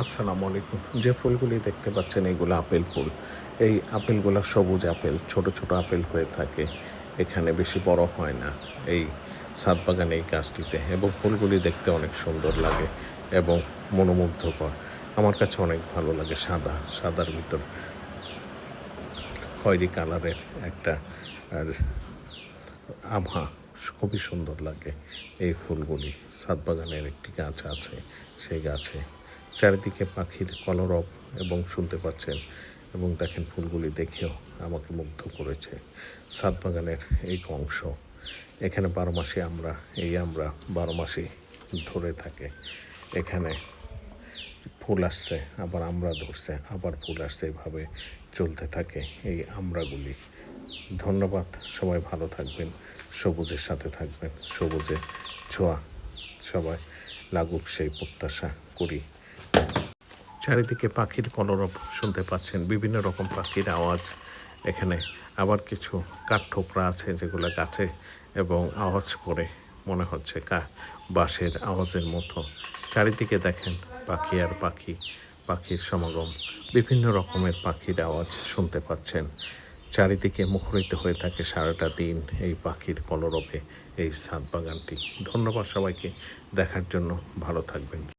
আসসালামু আলাইকুম। যে ফুলগুলি দেখতে পাচ্ছেন এগুলো আপেল ফুল। এই আপেলগুলা সবুজ আপেল, ছোট, ছোট আপেল হয়ে থাকে। এখানে বেশি বড় হয় না এই ছাদ বাগানে এই গাছটিতে, এবং ফুলগুলি দেখতে অনেক সুন্দর লাগে এবং মনোমুগ্ধকর। আমার কাছে অনেক ভালো লাগে। সাদার ভিতর খয়েরি কালারের একটা আর আভা, খুবই সুন্দর লাগে এই ফুলগুলি। ছাদ বাগানের একটি গাছ আছে, সেই গাছে চারিদিকে পাখির কলরব এবং শুনতে পাচ্ছেন, এবং দেখেন ফুলগুলি দেখেও আমাকে মুগ্ধ করেছে। ছাদ বাগানের এই অংশ, এখানে 12 মাসে আমরা 12 মাসে ধরে থাকে। এখানে ফুল আসছে, আবার আমরা ধরছে, আবার ফুল আসছে, এভাবে চলতে থাকে এই আমড়াগুলি। ধন্যবাদ, সবাই ভালো থাকবেন, সবুজের সাথে থাকবেন, সবুজে ছোঁয়া সবাই লাগুক সেই প্রত্যাশা করি। চারিদিকে পাখির কলরব শুনতে পাচ্ছেন, বিভিন্ন রকম পাখির আওয়াজ এখানে। আবার কিছু কাঠঠোকরা আছে যেগুলো গাছে এবং আওয়াজ করে, মনে হচ্ছে বাঁশের আওয়াজের মতো। চারিদিকে দেখেন পাখি আর পাখি, পাখির সমাগম, বিভিন্ন রকমের পাখির আওয়াজ শুনতে পাচ্ছেন। চারিদিকে মুখরিত হয়ে থাকে সারাটা দিন এই পাখির কলরবে এই ছাদ বাগানটি। ধন্যবাদ সবাইকে দেখার জন্য, ভালো থাকবেন।